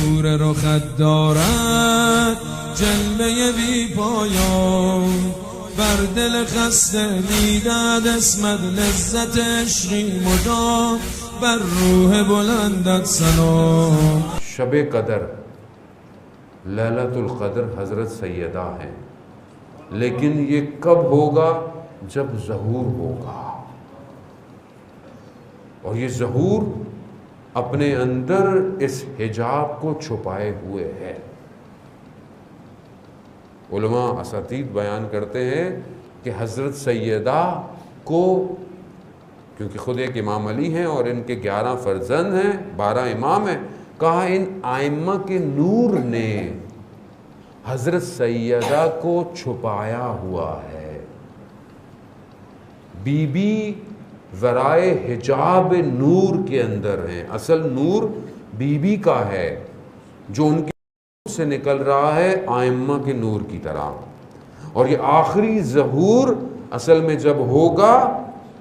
نور رخت دارد جلوه بی پایان، بر دل خسته میدهد اسمت لذت عشقی مدام، بر روح بلندت سلام. شب قدر لیلۃ القدر حضرت سیدہ ہیں، لیکن یہ کب ہوگا؟ جب ظہور ہوگا، اور یہ ظہور اپنے اندر اس حجاب کو چھپائے ہوئے ہے۔ علماء اساتید بیان کرتے ہیں کہ حضرت سیدہ کو، کیونکہ خود ایک امام علی ہیں اور ان کے 11 فرزند ہیں، 12 امام ہیں، کہا ان ائمہ کے نور نے حضرت سیدہ کو چھپایا ہوا ہے۔ بی بی ورائے حجاب نور کے اندر ہیں، اصل نور بی بی کا ہے جو ان کے سے نکل رہا ہے ائمہ کے نور کی طرح، اور یہ آخری ظہور اصل میں جب ہوگا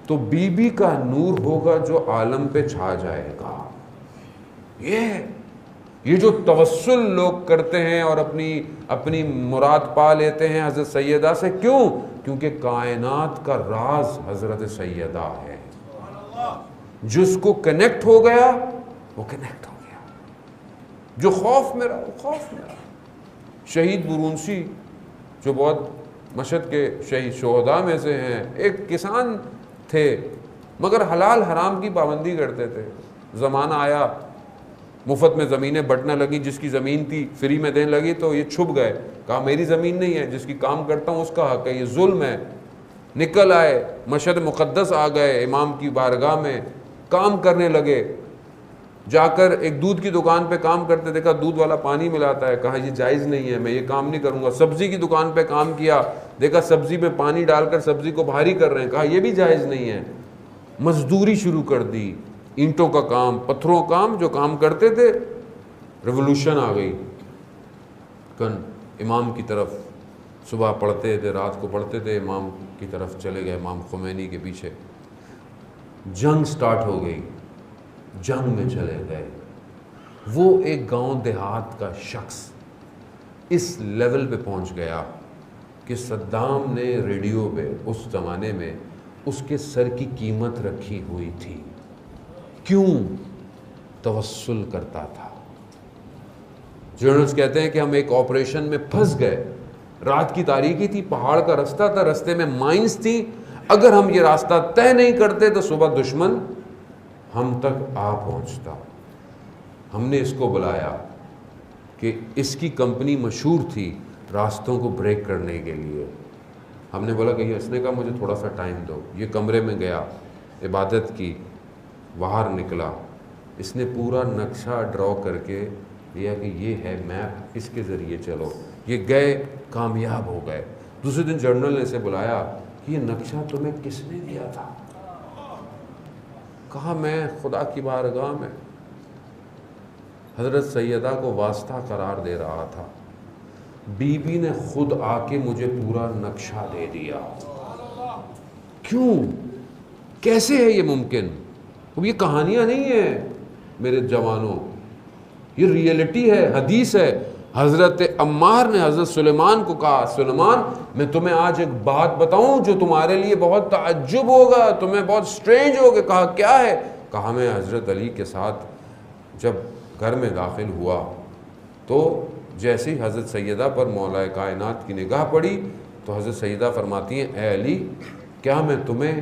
تو بی بی کا نور ہوگا جو عالم پہ چھا جائے گا۔ یہ جو توسل لوگ کرتے ہیں اور اپنی مراد پا لیتے ہیں حضرت سیدہ سے، کیوں؟ کیونکہ کائنات کا راز حضرت سیدہ ہے۔ جس کو کنیکٹ ہو گیا وہ کنیکٹ ہو گیا، جو خوف میں رہا وہ خوف میں رہا۔ شہید برونسی جو بہت مشہد کے شہید شہداء میں سے ہیں، ایک کسان تھے مگر حلال حرام کی پابندی کرتے تھے۔ زمانہ آیا مفت میں زمینیں بٹنے لگی، جس کی زمین تھی فری میں دینے لگی تو یہ چھپ گئے، کہا میری زمین نہیں ہے، جس کی کام کرتا ہوں اس کا حق ہے، یہ ظلم ہے۔ نکل آئے، مشہد مقدس آ گئے امام کی بارگاہ میں، کام کرنے لگے۔ جا کر ایک دودھ کی دکان پہ کام کرتے، دیکھا دودھ والا پانی ملاتا ہے، کہا یہ جائز نہیں ہے، میں یہ کام نہیں کروں گا۔ سبزی کی دکان پہ کام کیا، دیکھا سبزی میں پانی ڈال کر سبزی کو بھاری کر رہے ہیں، کہا یہ بھی جائز نہیں ہے۔ مزدوری شروع کر دی، اینٹوں کا کام، پتھروں کا کام، جو کام کرتے تھے۔ ریولوشن آ گئی، امام کی طرف صبح پڑھتے تھے، رات کو پڑھتے تھے، امام کی طرف چلے گئے، امام خمینی کے پیچھے۔ جنگ سٹارٹ ہو گئی، جنگ میں چلے گئے۔ وہ ایک گاؤں دیہات کا شخص اس لیول پہ پہنچ گیا کہ صدام نے ریڈیو پہ اس زمانے میں اس کے سر کی قیمت رکھی ہوئی تھی۔ کیوں؟ توسل کرتا تھا۔ جرنلز کہتے ہیں کہ ہم ایک آپریشن میں پھنس گئے، رات کی تاریکی تھی، پہاڑ کا رستہ تھا، رستے میں مائنز تھی، اگر ہم یہ راستہ طے نہیں کرتے تو صبح دشمن ہم تک آ پہنچتا۔ ہم نے اس کو بلایا کہ اس کی کمپنی مشہور تھی راستوں کو بریک کرنے کے لیے۔ ہم نے بولا کہ اس نے کہا مجھے تھوڑا سا ٹائم دو۔ یہ کمرے میں گیا، عبادت کی، باہر نکلا، اس نے پورا نقشہ ڈرا کر کے دیا کہ یہ ہے میپ، اس کے ذریعے چلو۔ یہ گئے، کامیاب ہو گئے۔ دوسرے دن جرنل نے اسے بلایا کہ یہ نقشہ تمہیں کس نے دیا تھا؟ کہا میں خدا کی بارگاہ میں حضرت سیدہ کو واسطہ قرار دے رہا تھا، بی بی نے خود آ کے مجھے پورا نقشہ دے دیا۔ کیوں؟ کیسے ہے یہ ممکن؟ اب یہ کہانیاں نہیں ہیں میرے جوانوں، یہ ریئلٹی ہے، حدیث ہے۔ حضرت عمار نے حضرت سلیمان کو کہا سلیمان میں تمہیں آج ایک بات بتاؤں جو تمہارے لیے بہت تعجب ہوگا، تمہیں بہت سٹرینج ہوگا۔ کہا کیا ہے؟ کہا میں حضرت علی کے ساتھ جب گھر میں داخل ہوا تو جیسے ہی حضرت سیدہ پر مولا کائنات کی نگاہ پڑی تو حضرت سیدہ فرماتی ہیں اے علی کیا میں تمہیں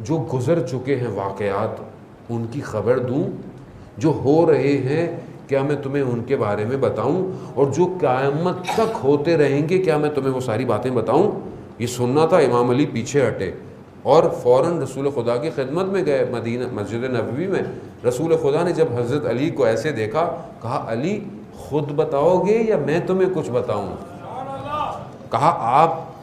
جو گزر چکے ہیں واقعات ان کی خبر دوں، جو ہو رہے ہیں کیا میں تمہیں ان کے بارے میں بتاؤں، اور جو قیامت تک ہوتے رہیں گے کیا میں تمہیں وہ ساری باتیں بتاؤں؟ یہ سننا تھا، امام علی پیچھے ہٹے اور فوراً رسول خدا کی خدمت میں گئے مدینہ مسجد نبوی میں۔ رسول خدا نے جب حضرت علی کو ایسے دیکھا کہا علی خود بتاؤ گے یا میں تمہیں کچھ بتاؤں؟ کہا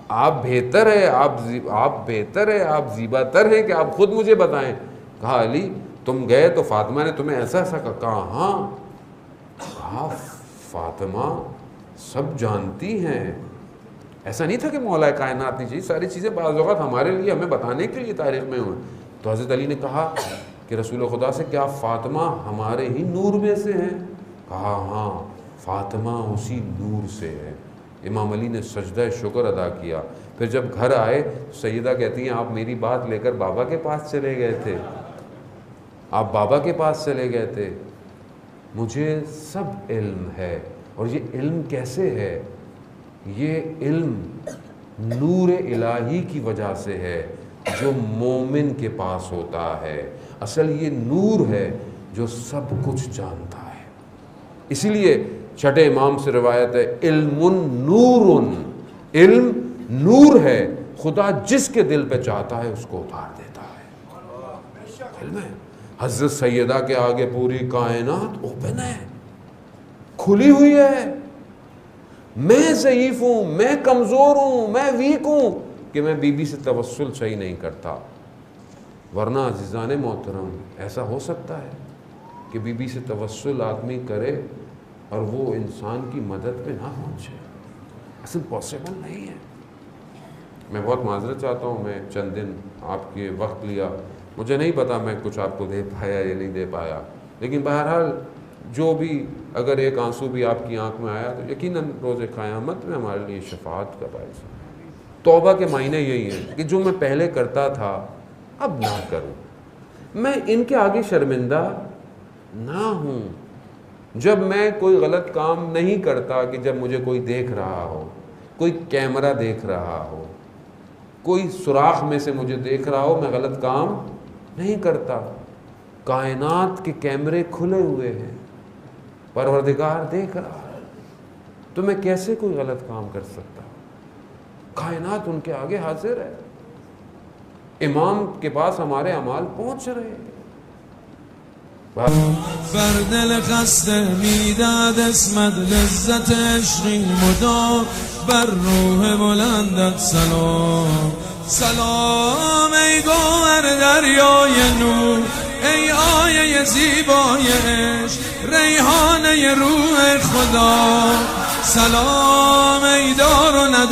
آپ بہتر ہے، آپ بہتر ہے، آپ زیبا تر ہیں کہ آپ خود مجھے بتائیں۔ کہا علی تم گئے تو فاطمہ نے تمہیں ایسا ایسا کہا؟ ہاں۔ کہا فاطمہ سب جانتی ہیں، ایسا نہیں تھا کہ مولا کائنات نہیں چاہیے، ساری چیزیں بعض اوقات ہمارے لیے ہمیں بتانے کے لیے تاریخ میں ہوئیں۔ تو حضرت علی نے کہا کہ رسول خدا سے کیا فاطمہ ہمارے ہی نور میں سے ہیں؟ کہا ہاں فاطمہ اسی نور سے ہے۔ امام علی نے سجدہ شکر ادا کیا۔ پھر جب گھر آئے سیدہ کہتی ہیں آپ میری بات لے کر بابا کے پاس چلے گئے تھے، آپ بابا کے پاس چلے گئے تھے۔ مجھے سب علم ہے، اور یہ علم کیسے ہے؟ یہ علم نور الہی کی وجہ سے ہے جو مومن کے پاس ہوتا ہے۔ اصل یہ نور ہے جو سب کچھ جانتا ہے۔ اسی لیے چھٹے امام سے روایت ہے علم نور، علم نور ہے، خدا جس کے دل پہ چاہتا ہے اس کو اتار دیتا ہے۔ علم ہے۔ حضرت سیدہ کے آگے پوری کائنات اوپن ہے، کھلی ہوئی ہے۔ میں ضعیف ہوں، میں کمزور ہوں، میں ویک ہوں کہ میں بی بی سے توسل صحیح نہیں کرتا، ورنہ عزیزان محترم ایسا ہو سکتا ہے کہ بی بی سے توسل آدمی کرے اور وہ انسان کی مدد پہ نہ پہنچے۔ اصل پاسبل نہیں ہے۔ میں بہت معذرت چاہتا ہوں، میں چند دن آپ کے وقت لیا، مجھے نہیں پتا میں کچھ آپ کو دے پایا یا نہیں دے پایا، لیکن بہرحال جو بھی اگر ایک آنسو بھی آپ کی آنکھ میں آیا تو یقیناً روز قیامت میں ہمارے لیے شفاعت کا باعث ہے۔ توبہ کے معنی یہی ہے کہ جو میں پہلے کرتا تھا اب نہ کروں، میں ان کے آگے شرمندہ نہ ہوں۔ جب میں کوئی غلط کام نہیں کرتا کہ جب مجھے کوئی دیکھ رہا ہو، کوئی کیمرہ دیکھ رہا ہو، کوئی سوراخ میں سے مجھے دیکھ رہا ہو، میں غلط کام نہیں کرتا۔ کائنات کے کیمرے کھلے ہوئے ہیں، پروردگار دیکھ رہا ہے، تو میں کیسے کوئی غلط کام کر سکتا؟ کائنات ان کے آگے حاضر ہے، امام کے پاس ہمارے اعمال پہنچ رہے ہیں۔ بر دل خسته میداد اسمت لذت عشقی مدام، بر روح بلندت سلام سلام ای گوهر دریای نور، ای آیه زیبای عشق، ریحانه روح خدا، سلام ای دار و ندار